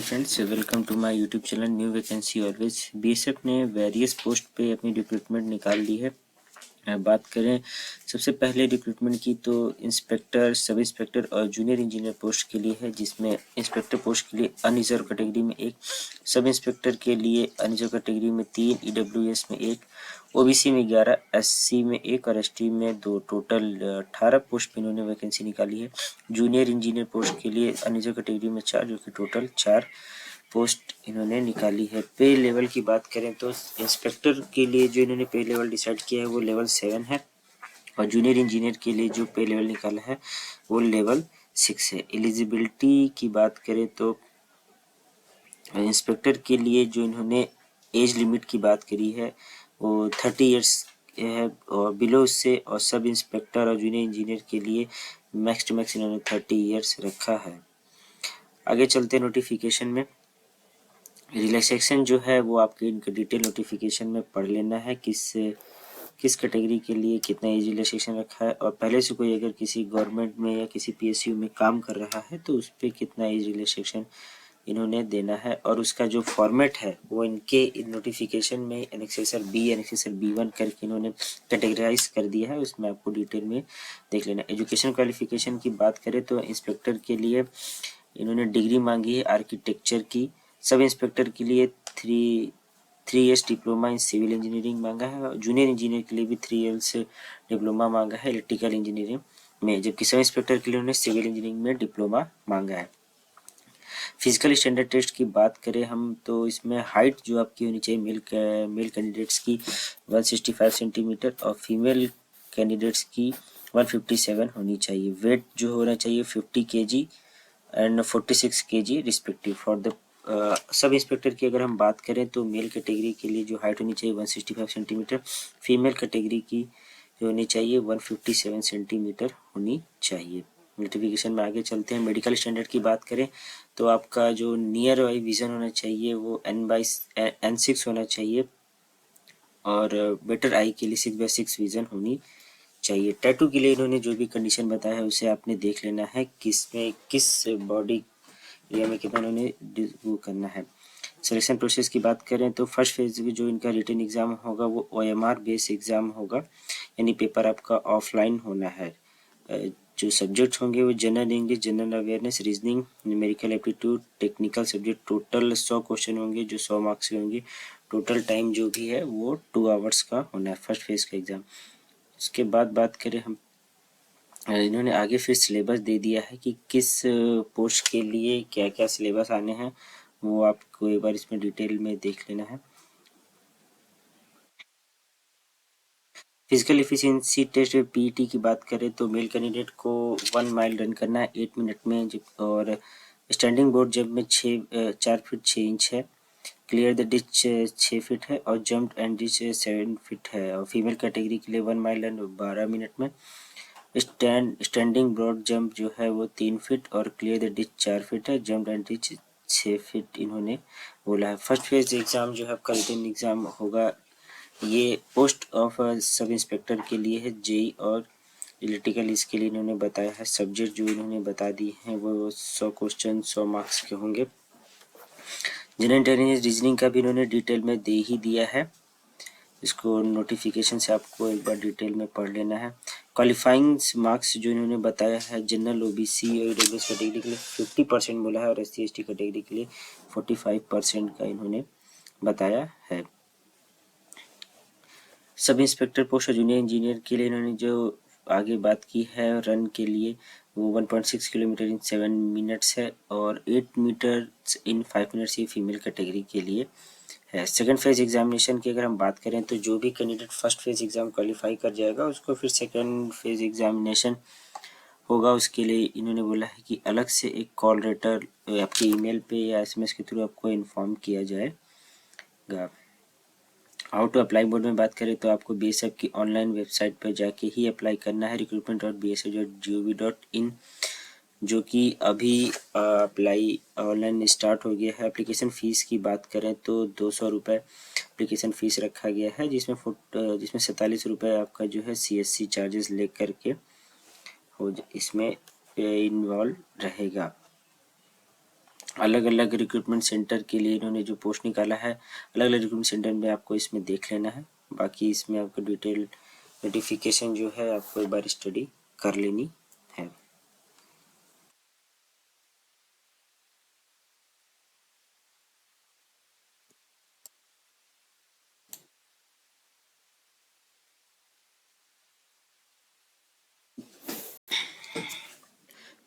Friends, welcome to my YouTube channel new vacancy always. BSF ने various post पे अपनी recruitment निकाल दी है। बात करें सबसे पहले रिक्रूटमेंट की तो इंस्पेक्टर, सब इंस्पेक्टर और जूनियर इंजीनियर पोस्ट के लिए है, जिसमें इंस्पेक्टर पोस्ट के लिए अनरिजर्व कैटेगरी में 1, सब इंस्पेक्टर के लिए अनरिजर्व कैटेगरी में 3, ईडब्ल्यूएस में 1, ओबीसी में 11, एससी में 1 और एसटी में 2, टोटल 18 पोस्ट पे इन्होंने वैकेंसी निकाली है। जूनियर इंजीनियर पोस्ट के लिए अनरिजर्व कैटेगरी में 4, जो कि टोटल 4 पोस्ट इन्होंने निकाली है। पे लेवल की बात करें तो इंस्पेक्टर के लिए जो इन्होंने पे लेवल डिसाइड किया है वो लेवल 7 है, और जूनियर इंजीनियर के लिए जो पे लेवल निकाला है वो लेवल 6 है। एलिजिबिलिटी की बात करें तो इंस्पेक्टर के लिए जो इन्होंने एज लिमिट की बात करी है वो 30 ईयर्स है और बिलो उससे, और सब इंस्पेक्टर और जूनियर इंजीनियर के लिए मैक्स टू मैक्स इन्होंने 30 ईयर्स रखा है। आगे चलते नोटिफिकेशन में। रिलैक्सेशन जो है वो आपके इनका डिटेल नोटिफिकेशन में पढ़ लेना है, किस कैटेगरी के लिए कितना एज रिलैक्सेशन रखा है, और पहले से कोई अगर किसी गवर्नमेंट में या किसी पीएसयू में काम कर रहा है तो उस पर कितना एज रिलैक्सेशन इन्होंने देना है, और उसका जो फॉर्मेट है वो इनके नोटिफिकेशन में एनेक्सेसर बी, एनेक्सेसर B1 करके इन्होंने कैटेगराइज कर दिया है, उसमें आपको डिटेल में देख लेना। एजुकेशन क्वालिफिकेशन की बात करें तो इंस्पेक्टर के लिए इन्होंने डिग्री मांगी है आर्किटेक्चर की, सब इंस्पेक्टर के लिए 3 years diploma in civil engineering मांगा है, और जूनियर इंजीनियर के लिए भी 3 इयर्स डिप्लोमा मांगा है इलेक्ट्रिकल इंजीनियरिंग में, जबकि सब इंस्पेक्टर के लिए उन्होंने सिविल इंजीनियरिंग में डिप्लोमा मांगा है। फिजिकल स्टैंडर्ड टेस्ट की बात करें हम तो इसमें हाइट जो आपकी होनी चाहिए मेल कैंडिडेट्स की 165 सेंटीमीटर और फीमेल कैंडिडेट्स की 157 होनी चाहिए। वेट जो होना चाहिए 50 kg and 46 kg respective. For the sub inspector की अगर हम बात करें तो मेल कैटेगरी के लिए जो हाइट होनी चाहिए 165 सेंटीमीटर, फीमेल कैटेगरी की जो होनी चाहिए 157 सेंटीमीटर होनी चाहिए। नोटिफिकेशन में आगे चलते हैं। मेडिकल स्टैंडर्ड की बात करें तो आपका जो नियर बाई विजन होना चाहिए वो N6 होना चाहिए, और बेटर आई के लिए 6/6 विजन होनी चाहिए। टैटू के लिए इन्होंने जो भी कंडीशन बताया है उसे आपने देख लेना है, किस बॉडी एरिया में कितना इन्होंने वो करना है। सिलेक्शन प्रोसेस की बात करें तो फर्स्ट फेज में जो इनका रिटन एग्जाम होगा वो OMR बेस एग्जाम होगा, यानी पेपर आपका ऑफलाइन होना है। जो सब्जेक्ट होंगे वो general English, general awareness, reasoning, numerical aptitude, technical subject. Total 100 question होंगे जो 100 मार्क्स के होंगे। टोटल टाइम जो भी है वो 2 आवर्स का होना है फर्स्ट फेज का एग्जाम। उसके बाद बात करें हम, इन्होंने आगे फिर सिलेबस दे दिया है कि किस पोस्ट के लिए क्या क्या सिलेबस आने हैं, वो आपको एक बार इसमें डिटेल में देख लेना है। फिजिकल एफिशिएंसी टेस्ट पीईटी की बात करें तो मेल कैंडिडेट को 1 माइल रन करना है 8 मिनट में, और स्टैंडिंग बोर्ड जंप में 4 फीट 6 इंच है। क्लियर द डिच 6 फीट है, और जंप एंड डिच 7 फीट है, और फीमेल कैटेगरी के लिए 1 माइल रन 12 मिनट में। स्टैंडिंग ब्रॉड जंप जो है वो 3 फीट, और क्लियर द डिच 4 फीट है, जंप एंड डिच 6 फीट इन्होंने बोला है। फर्स्ट फेज एग्जाम जो है आपका रिटन एग्जाम होगा, ये पोस्ट ऑफ सब इंस्पेक्टर के लिए है जेई और इलेक्ट्रिकल, इसके लिए इन्होंने बताया है। सब्जेक्ट जो इन्होंने बता दी हैं वो 100 क्वेश्चन 100 मार्क्स के होंगे। जनरल इंटेलिजेंस रीजनिंग का भी इन्होंने डिटेल में दे ही दिया है, इसको नोटिफिकेशन से आपको एक बार डिटेल में पढ़ लेना है। क्वालिफाइंग मार्क्स जो इन्होंने बताया है, जनरल ओबीसी और ईडब्ल्यूएस कैटेगरी के लिए 50% बोला है, और SC/ST कैटेगरी के लिए 45% का इन्होंने बताया है। सब इंस्पेक्टर पोस्ट और जूनियर इंजीनियर के लिए इन्होंने जो आगे बात की है रन के लिए, वो 1.6 किलोमीटर इन 7 मिनट्स है, और 8 मीटर इन 5 मिनट्स ये फीमेल कैटेगरी के लिए है। सेकंड फेज एग्जामिनेशन की अगर हम बात करें तो जो भी candidate first phase exam qualify कर जाएगा उसको फिर सेकंड फेज एग्जामिनेशन होगा, उसके लिए इन्होंने बोला है कि अलग से एक कॉल लेटर आपके ईमेल पे या SMS के थ्रू आपको इन्फॉर्म किया जाएगा। हाउ टू अप्लाई बोर्ड में बात करें तो आपको BSF की ऑनलाइन वेबसाइट पर जाके ही अप्लाई करना है, recruitment.bsf.gov.in, जो कि अभी अप्लाई ऑनलाइन स्टार्ट हो गया है। एप्लीकेशन फ़ीस की बात करें तो 200 रुपये एप्लीकेशन फ़ीस रखा गया है, जिसमें 47 रुपये आपका जो है CSC चार्जेस ले करके हो इसमें इन्वॉल्व रहेगा। अलग अलग रिक्रूटमेंट सेंटर के लिए इन्होंने जो पोस्ट निकाला है, अलग अलग रिक्रूटमेंट सेंटर में आपको इसमें देख लेना है। बाकी इसमें आपको डिटेल नोटिफिकेशन जो है आपको एक बार स्टडी कर लेनी है।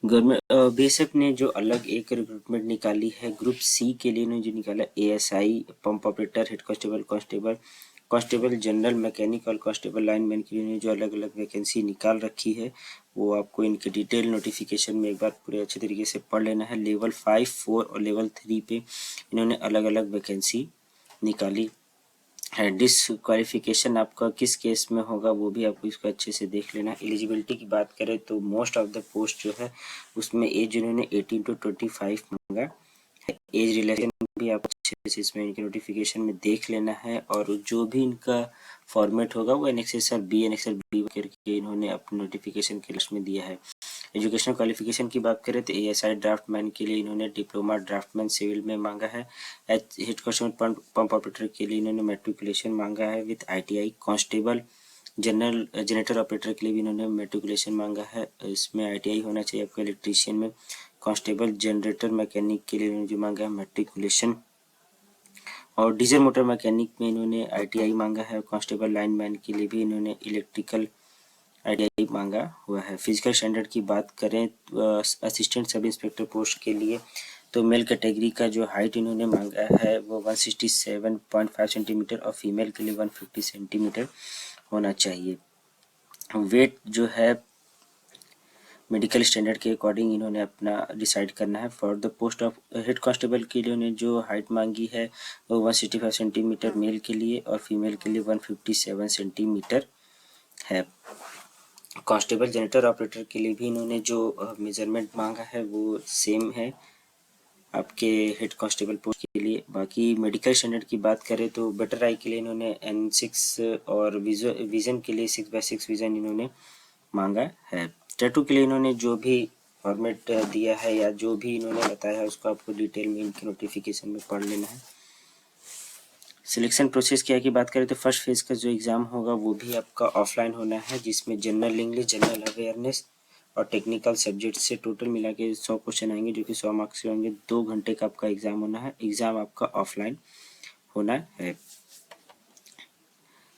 गवर्नमेंट बीएसएफ ने जो अलग एक रिक्रूटमेंट निकाली है ग्रुप सी के लिए, इन्होंने जो निकाला ASI, pump operator, head constable, constable general, mechanic और कांस्टेबल लाइनमैन के लिए जो अलग अलग वैकेंसी निकाल रखी है, वो आपको इनके डिटेल नोटिफिकेशन में एक बार पूरे अच्छे तरीके से पढ़ लेना है। लेवल 5, 4 और लेवल 3 पे इन्होंने अलग अलग वैकेंसी निकाली है। डिसक्वालिफिकेशन आपका किस केस में होगा वो भी आपको इसको अच्छे से देख लेना है। एलिजिबिलिटी की बात करें तो मोस्ट ऑफ द पोस्ट जो है उसमें एज इन्होंने 18 to 25 मांगा है। एज रिलेशन भी आप अच्छे से इसमें इनके नोटिफिकेशन में देख लेना है, और जो भी इनका फॉर्मेट होगा वो एनेक्सर बी करके इन्होंने अपने नोटिफिकेशन के लिस्ट में दिया है। एजुकेशनल क्वालिफिकेशन की बात करें तो एएसआई ड्राफ्टमैन के लिए इन्होंने डिप्लोमा ड्राफ्टमैन सिविल में मांगा है। हेड कांस्टेबल पंप ऑपरेटर के लिए इन्होंने मैट्रिकुलेशन मांगा है with ITI. Constable general generator operator के लिए भी इन्होंने मैट्रिकुलेशन मांगा है, इसमें आईटीआई होना चाहिए आपको इलेक्ट्रीशियन में। कांस्टेबल जनरेटर मैकेनिक के लिए इन्होंने जो मांगा है मैट्रिकुलेशन, और डीजल मोटर मैकेनिक में इन्होंने आईटीआई मांगा है। कांस्टेबल लाइनमैन के लिए भी इन्होंने इलेक्ट्रिकल आईटीआई मांगा हुआ है। फिजिकल स्टैंडर्ड की बात करें असिस्टेंट सब इंस्पेक्टर पोस्ट के लिए तो मेल कैटेगरी का जो हाइट इन्होंने मांगा है वो 167.5 सेंटीमीटर और फीमेल के लिए 150 सेंटीमीटर होना चाहिए। वेट जो है मेडिकल स्टैंडर्ड के अकॉर्डिंग इन्होंने अपना डिसाइड करना है। For the post of head constable के लिए उन्होंने जो हाइट मांगी है वो 165 सेंटीमीटर मेल के लिए और फीमेल के लिए 157 सेंटीमीटर है। कांस्टेबल जनरेटर ऑपरेटर के लिए भी इन्होंने जो मेजरमेंट मांगा है वो सेम है आपके हेड कांस्टेबल पोस्ट के लिए। बाकी मेडिकल स्टैंडर्ड की बात करें तो बेटर आई के लिए इन्होंने N6 और विजन के लिए 6/6 विजन इन्होंने मांगा है। टैटू के लिए इन्होंने जो भी फॉर्मेट दिया है या जो भी इन्होंने बताया है उसको आपको डिटेल में इनके नोटिफिकेशन में पढ़ लेना है। सिलेक्शन प्रोसेस क्या की बात करें तो फर्स्ट फेज का जो एग्ज़ाम होगा वो भी आपका ऑफलाइन होना है, जिसमें जनरल इंग्लिश, जनरल अवेयरनेस और टेक्निकल सब्जेक्ट से टोटल मिला के 100 क्वेश्चन आएंगे जो कि 100 मार्क्स के होंगे। 2 घंटे का आपका एग्ज़ाम होना है। एग्ज़ाम आपका ऑफलाइन होना है।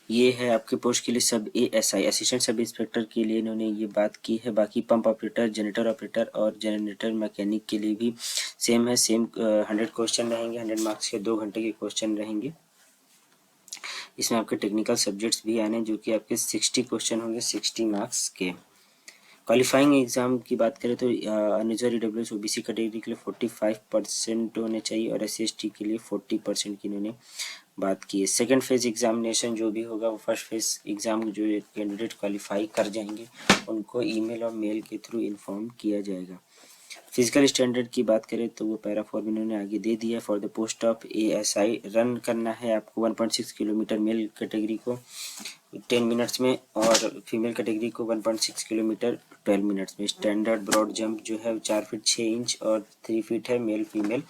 ये है आपके पोस्ट के लिए सब एएसआई असिस्टेंट सब इंस्पेक्टर के लिए इन्होंने ये बात की है। बाकी पंप ऑपरेटर, जनरेटर ऑपरेटर और जनरेटर मैकेनिक के लिए भी सेम है। सेम 100 क्वेश्चन रहेंगे, 100 मार्क्स के 2 घंटे के क्वेश्चन रहेंगे। इसमें आपके टेक्निकल सब्जेक्ट्स भी आने जो कि आपके 60 क्वेश्चन होंगे 60 मार्क्स के। क्वालिफाइंग एग्जाम की बात करें तो अनरिजर्व ईडब्ल्यूएस ओबीसी कैटेगरी के लिए 45% होने चाहिए और SC/ST के लिए 40% की इन्होंने बात की है। सेकेंड फेज एग्जामिनेशन जो भी होगा वो फर्स्ट फेज एग्जाम जो कैंडिडेट क्वालिफाई कर जाएंगे उनको ईमेल और मेल के थ्रू इन्फॉर्म किया जाएगा। फिजिकल स्टैंडर्ड की बात करें तो वो पैराफॉर्म इन्होंने आगे दे दिया। For the post of ASI run करना है आपको 1.6 किलोमीटर मेल कैटेगरी को 10 मिनट्स में और फीमेल कैटेगरी को 1.6 किलोमीटर 12 मिनट्स में। स्टैंडर्ड ब्रॉड जंप जो है 4 फीट 6 इंच और 3 फीट है male female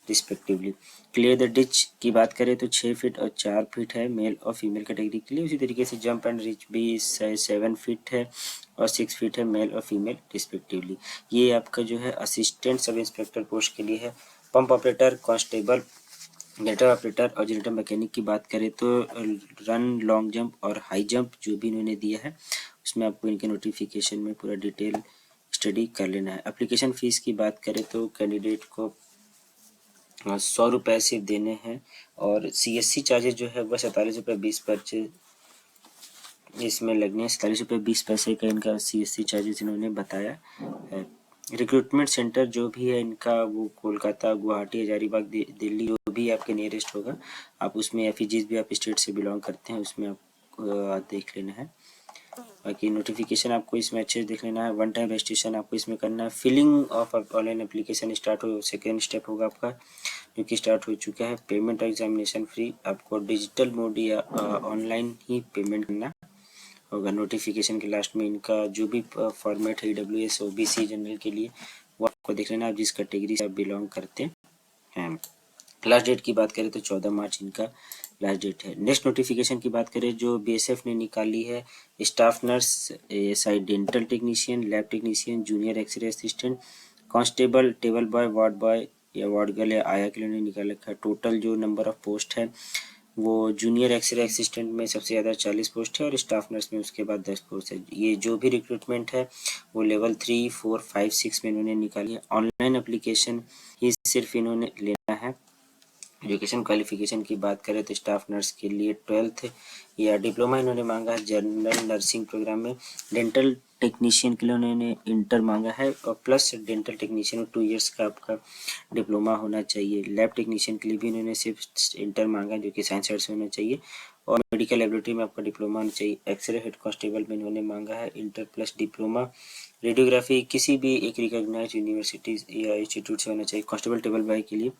respectively. Clear the ditch की बात करें तो 6 फीट और 4 फीट है मेल और फीमेल कैटेगरी के लिए। उसी तरीके से जंप एंड रिच भी 7 फीट है और 6 फीट है मेल और फीमेल रिस्पेक्टिवली। ये आपका जो है असिस्टेंट सब इंस्पेक्टर पोस्ट के लिए है। Pump operator, constable, generator operator और जनरेटर मैकेनिक की बात करें तो रन, लॉन्ग जंप और हाई जंप जो भी इन्होंने दिया है उसमें आपको इनके नोटिफिकेशन में पूरा डिटेल स्टडी कर लेना है। एप्लीकेशन फ़ीस की बात करें तो कैंडिडेट को 100 रुपये सिर्फ देने हैं और CSC चार्जेस जो है वह 47 रुपये 20 पैसे इसमें लगने हैं। 47 रुपये 20 पैसे का इनका CSC चार्जेस इन्होंने बताया है। रिक्रूटमेंट सेंटर जो भी है इनका वो कोलकाता, गुवाहाटी, हजारीबाग, दिल्ली जो भी आपके नियरेस्ट होगा आप उसमें या फिर जिस भी आप स्टेट से बिलोंग करते हैं उसमें आप देख लेना है। बाकी नोटिफिकेशन आपको इसमें अच्छे से देख लेना है। वन टाइम रजिस्ट्रेशन आपको इसमें करना है। Filling of online application start हो, सेकेंड स्टेप होगा आपका जो कि स्टार्ट हो चुका है। पेमेंट और एग्जामिनेशन फ्री, आपको डिजिटल मोड या ऑनलाइन ही पेमेंट करना होगा। नोटिफिकेशन के लास्ट में इनका जो भी फॉर्मेट है EWS OBC जनरल के लिए वो आपको देख लेना आप जिस कैटेगरी से आप बिलोंग करते हैं। लास्ट डेट की बात करें तो 14 मार्च इनका लास्ट डेट है। नेक्स्ट नोटिफिकेशन की बात करें जो बीएसएफ ने निकाली है, staff nurse, ASI dental technician, lab technician, junior x ray assistant, constable, table boy या वार्ड गर्ल या आया के लिए उन्होंने निकाल रखा है। टोटल जो नंबर ऑफ पोस्ट है वो जूनियर एक्सरे असिस्टेंट में सबसे ज़्यादा 40 पोस्ट है और स्टाफ नर्स में उसके बाद 10 पोस्ट है। ये जो भी रिक्रूटमेंट है वो लेवल 3, 4, 5, 6 में इन्होंने निकाली है। ऑनलाइन एप्लीकेशन ही सिर्फ इन्होंने लेना है। एजुकेशन क्वालिफिकेशन की बात करें तो स्टाफ नर्स के लिए 12th या डिप्लोमा इन्होंने मांगा है जनरल नर्सिंग प्रोग्राम में। डेंटल टेक्नीशियन के लिए उन्होंने इंटर मांगा है और प्लस डेंटल टेक्नीशियन में 2 इयर्स का आपका डिप्लोमा होना चाहिए। लैब टेक्नीशियन के लिए भी इन्होंने सिर्फ इंटर मांगा जो कि साइंस आर्ट्स में होना चाहिए और मेडिकल लेबोरेटरी में आपका डिप्लोमा होना चाहिए। एक्सरे हेड कांस्टेबल में इन्होंने मांगा है इंटर प्लस डिप्लोमा। रेडियोग्राफी किसी भी एक रिकॉग्नाइज्ड यूनिवर्सिटी या इंस्टीट्यूट से होना चाहिए। कांस्टेबल टेबल बॉय के लिए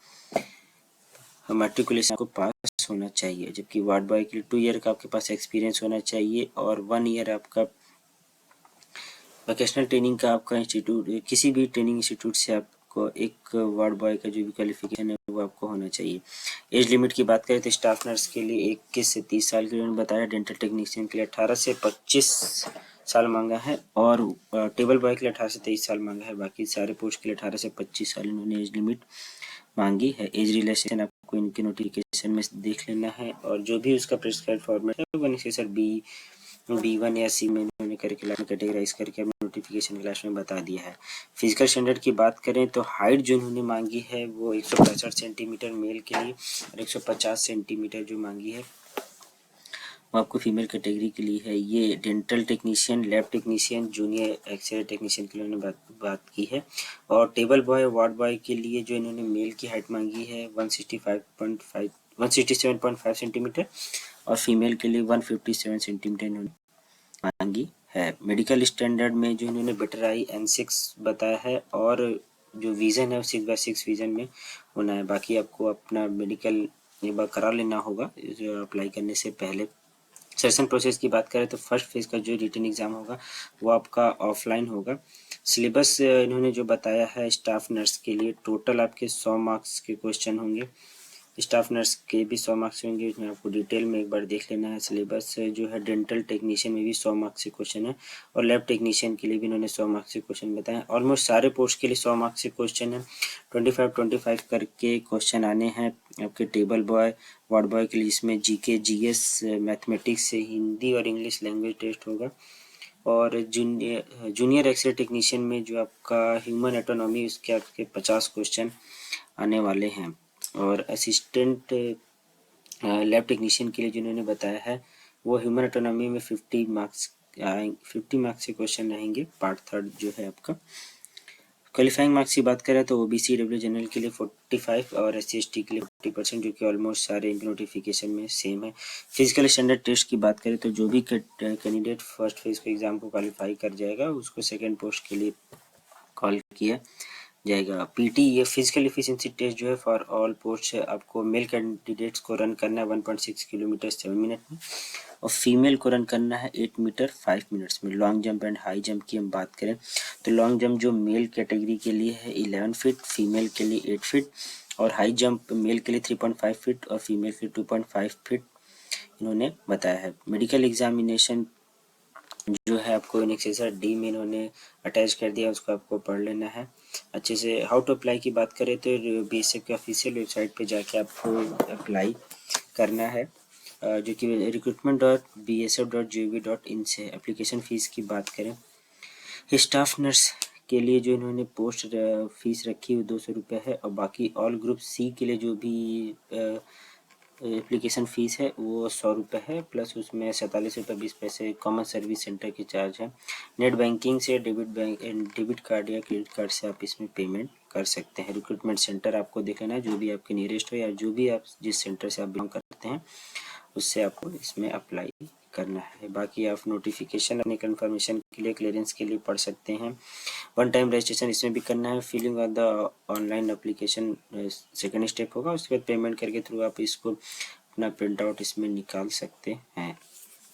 मैट्रिकुलेशन को पास होना चाहिए, जबकि वार्ड बॉय के लिए 2 ईयर का आपके पास एक्सपीरियंस होना चाहिए और 1 ईयर आपका वोकेशनल ट्रेनिंग का आपका इंस्टीट्यूट किसी भी ट्रेनिंग इंस्टीट्यूट से आपको एक वार्ड बॉय का जो भी क्वालिफिकेशन है वो आपको होना चाहिए। एज लिमिट की बात करें तो स्टाफ नर्स के लिए 21 से 30 साल के लिए बताया। डेंटल टेक्नीशियन के लिए 18 से 25 साल मांगा है और टेबल बॉय के लिए 18 से 23 साल मांगा है। बाकी सारे पोस्ट के लिए 18 से 25 साल इन्होंने एज लिमिट मांगी है। एज रिलेशन आपको इनके नोटिफिकेशन में देख लेना है और जो भी उसका प्रिस्क्राइब फॉर्मेट है वो नीचे सर B1 या C में इन्होंने करके कैटेगराइज करके नोटिफिकेशन क्लास में बता दिया है। फिजिकल स्टैंडर्ड की बात करें तो हाइट जो इन्होंने मांगी है वो 165 सेंटीमीटर मेल के लिए और 150 सेंटीमीटर जो मांगी है वो आपको फीमेल कैटेगरी के लिए है। ये dental technician, lab technician, junior x ray technician के लिए उन्होंने बात की है और टेबल बॉय, वार्ड बॉय के लिए जो इन्होंने मेल की हाइट मांगी है 167.5 सेंटीमीटर और फीमेल के लिए 157 सेंटीमीटर इन्होंने मांगी है। मेडिकल स्टैंडर्ड में जो इन्होंने बेटर आई N6 बताया है और जो विजन है 6/6 विजन में होना है। बाकी आपको अपना मेडिकल एक बार करा लेना होगा जो अप्लाई करने से पहले। सेशन प्रोसेस की बात करें तो फर्स्ट फेज का जो रिटन एग्जाम होगा वो आपका ऑफलाइन होगा। सिलेबस इन्होंने जो बताया है स्टाफ नर्स के लिए टोटल आपके 100 मार्क्स के क्वेश्चन होंगे। स्टाफ नर्स के भी 100 मार्क्स होंगे, इसमें आपको डिटेल में एक बार देख लेना है। सिलेबस जो है डेंटल टेक्नीशियन में भी 100 मार्क्स के क्वेश्चन है और लैब टेक्नीशियन के लिए भी इन्होंने 100 मार्क्स के क्वेश्चन बताए। ऑलमोस्ट सारे पोस्ट के लिए 100 मार्क्स के क्वेश्चन है। 25 करके क्वेश्चन आने हैं आपके टेबल बॉय, वार्ड बॉय के लिए, जिसमें जीके, जीएस, मैथमेटिक्स से हिंदी और इंग्लिश लैंग्वेज टेस्ट होगा और जूनियर एक्सरे टेक्नीशियन में जो आपका ह्यूमन एटोनॉमी उसके आपके 50 क्वेश्चन आने वाले हैं और असिस्टेंट लैब टेक्नीशियन के लिए जिन्होंने बताया है वो ह्यूमन एटोनॉमी में 50 मार्क्स के क्वेश्चन रहेंगे। पार्ट 3 जो है आपका। क्वालिफाइंग मार्क्स की बात करें तो ओबीसी डब्ल्यू जनरल के लिए 45 और SC/ST के लिए 50% जो कि ऑलमोस्ट सारे इनके नोटिफिकेशन में सेम है। फिजिकल स्टैंडर्ड टेस्ट की बात करें तो जो भी कैंडिडेट फर्स्ट फेज के एग्जाम को क्वालिफाई कर जाएगा उसको सेकेंड पोस्ट के लिए कॉल किया जाएगा। पीटी ये फिजिकल एफिशिएंसी टेस्ट जो है फॉर ऑल पोस्ट है। आपको मेल कैंडिडेट्स को रन करना है 1.6 किलोमीटर 7 मिनट में और फीमेल को रन करना है 8 मीटर 5 मिनट्स में। Long jump and high jump की हम बात करें तो लॉन्ग जंप जो मेल कैटेगरी के लिए है 11 फीट, फीमेल के लिए 8 फीट और हाई जंप मेल के लिए 3.5 फीट और फीमेल के लिए 2.5 फीट इन्होंने बताया है। मेडिकल एग्जामिनेशन जो है आपको एनेक्सेसर डी में इन्होंने अटैच कर दिया, उसको आपको पढ़ लेना है अच्छे से। हाउ टू अप्लाई की बात करें तो बीएसएफ के ऑफिशियल वेबसाइट पे जाके आपको अप्लाई करना है जो कि recruitment.bsf.gov.in से। एप्लीकेशन फ़ीस की बात करें स्टाफ नर्स के लिए जो इन्होंने पोस्ट फीस रखी हुई 200 रुपये है और बाकी ऑल ग्रुप सी के लिए जो भी एप्लीकेशन फ़ीस है वो 100 रुपये है प्लस उसमें 47 रुपये 20 पैसे कॉमन सर्विस सेंटर की चार्ज है। नेट बैंकिंग से डेबिट कार्ड या क्रेडिट कार्ड से आप इसमें पेमेंट कर सकते हैं। रिक्रूटमेंट सेंटर आपको देख लेना है जो भी आपके नियरेस्ट हो या जो भी आप जिस सेंटर से आप बिलोंग करते हैं उससे आपको इसमें अप्लाई करना है। बाकी आप नोटिफिकेशन अपने कंफर्मेशन के लिए क्लियरेंस के लिए पढ़ सकते हैं। 1 टाइम रजिस्ट्रेशन इसमें भी करना है। Filling of the online application second step होगा, उसके बाद पेमेंट करके थ्रू आप इसको अपना प्रिंट आउट इसमें निकाल सकते हैं।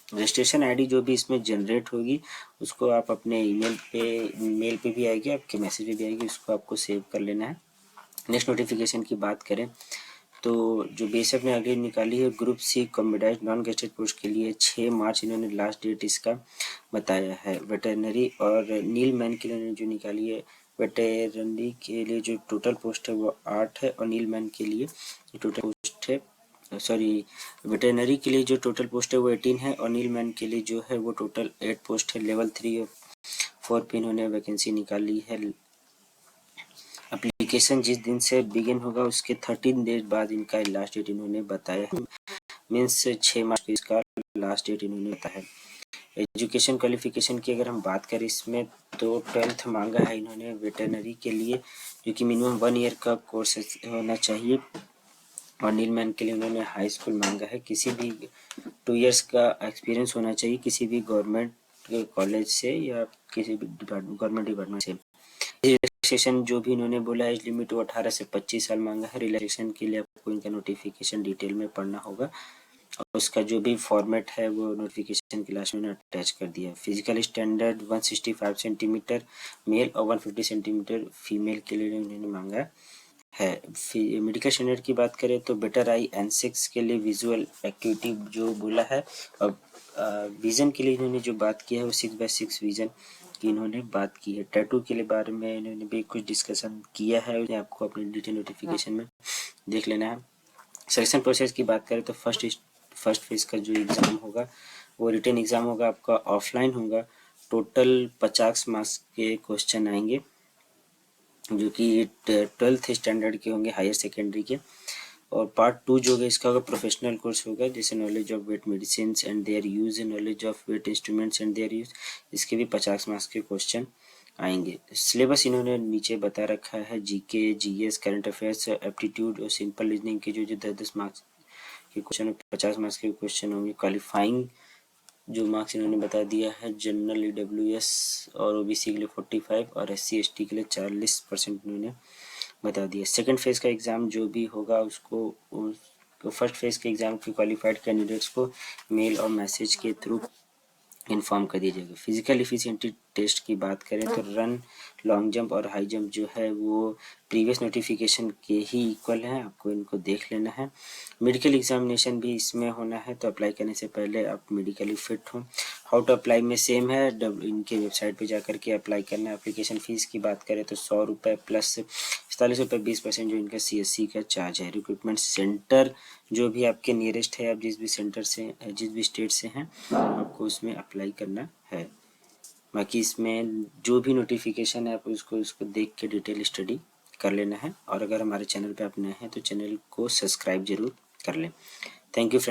रजिस्ट्रेशन आईडी जो भी इसमें जनरेट होगी उसको आप अपने मेल पे भी आएगी, आपके मैसेज पे भी आएगी, उसको आपको सेव कर लेना है नेक्स्ट नोटिफिकेशन की बात करें तो जो बीएसएफ ने अगली निकाली है group C combined non gazetted post के लिए 6 मार्च इन्होंने लास्ट डेट इसका बताया है। वेटरनरी और नील मैन के लिए इन्होंने जो निकाली है, वेटरनरी के लिए जो टोटल पोस्ट है वो 8 है और नील मैन के लिए टोटल पोस्ट है, सॉरी, वेटरनरी के लिए जो टोटल पोस्ट है वो 18 है और नील मैन के लिए जो है वो टोटल 8 पोस्ट है। लेवल 3 और 4 पे इन्होंने वैकेंसी निकाली है। एप्लीकेशन जिस दिन से बिगिन होगा उसके 13 डेज बाद इनका लास्ट डेट इन्होंने बताया है। मीन्स 6 मार्च को इसका लास्ट डेट इन्होंने बताया है। एजुकेशन क्वालिफिकेशन की अगर हम बात करें इसमें तो 12th मांगा है इन्होंने वेटरनरी के लिए, जो कि मिनिमम 1 ईयर का कोर्स होना चाहिए। और नीलमैन के लिए उन्होंने हाई स्कूल मांगा है, किसी भी 2 इयर्स का एक्सपीरियंस होना चाहिए किसी भी गवर्नमेंट कॉलेज से या किसी भी गवर्नमेंट डिपार्टमेंट से। रिलैक्सेशन जो भी इन्होंने बोला एज लिमिट वो 18 से 25 साल मांगा है। रिलैक्सेशन के लिए आपको इनका नोटिफिकेशन डिटेल में पढ़ना होगा और उसका जो भी फॉर्मेट है वो नोटिफिकेशन के लास्ट में अटैच कर दिया। फिजिकल स्टैंडर्ड 165 सेंटीमीटर मेल और 150 सेंटीमीटर फीमेल के लिए उन्होंने मांगा है। मेडिकल स्टैंडर्ड की बात करें तो बेटर आई एंड 6 के लिए विजुअल एक्टिविटी जो बोला है, और विजन के लिए इन्होंने जो बात की है वो 6/6 विजन की इन्होंने बात की है। टैटू के लिए बारे में इन्होंने भी कुछ डिस्कशन किया है, आपको अपने डिटेल नोटिफिकेशन में देख लेना है। सिलेक्शन प्रोसेस की बात करें तो फर्स्ट फेज का जो एग्ज़ाम होगा वो रिटन एग्ज़ाम होगा, आपका ऑफलाइन होगा। टोटल 50 मार्क्स के क्वेश्चन आएंगे जो कि 12th स्टैंडर्ड के होंगे, हायर सेकेंडरी के। और पार्ट 2 जो होगा इसका होगा प्रोफेशनल कोर्स होगा, जैसे knowledge of vet medicine and their use, knowledge of vet instruments and their use. इसके भी 50 मार्क्स के क्वेश्चन आएंगे। सिलेबस इन्होंने नीचे बता रखा है, GK, GS, current affairs, aptitude और सिंपल रीजनिंग के जो 10-10 मार्क्स के क्वेश्चन, 50 मार्क्स के क्वेश्चन होंगे। क्वालिफाइंग जो मार्क्स इन्होंने बता दिया है, जनरल ईडब्ल्यूएस और ओबीसी के लिए 45 और एससी एसटी के लिए 40% इन्होंने बता दिया। सेकंड फेज का एग्ज़ाम जो भी होगा उसको फर्स्ट फेज के एग्ज़ाम के क्वालिफाइड कैंडिडेट्स को मेल और मैसेज के थ्रू इन्फॉर्म कर दिया जाएगा। फिजिकल इफिशिएंटी टेस्ट की बात करें तो रन, लॉन्ग जंप और हाई जंप जो है वो प्रीवियस नोटिफिकेशन के ही इक्वल है, आपको इनको देख लेना है। मेडिकल एग्जामिनेशन भी इसमें होना है, तो अप्लाई करने से पहले आप मेडिकली फिट हो। हाउ टू अप्लाई में सेम है, इनके वेबसाइट पे जाकर के अप्लाई करना है। एप्लीकेशन फ़ीस की बात करें तो 100 रुपये प्लस 47 रुपये 20% जो इनका सीएससी का चार्ज है। रिक्रूटमेंट सेंटर जो भी आपके नियरेस्ट है, आप जिस भी सेंटर से, जिस भी स्टेट से हैं, आपको उसमें अप्लाई करना है। बाकी इसमें जो भी नोटिफिकेशन है आप उसको देख के डिटेल स्टडी कर लेना है। और अगर हमारे चैनल पे आप नए हैं तो चैनल को सब्सक्राइब जरूर कर लें। Thank you friends.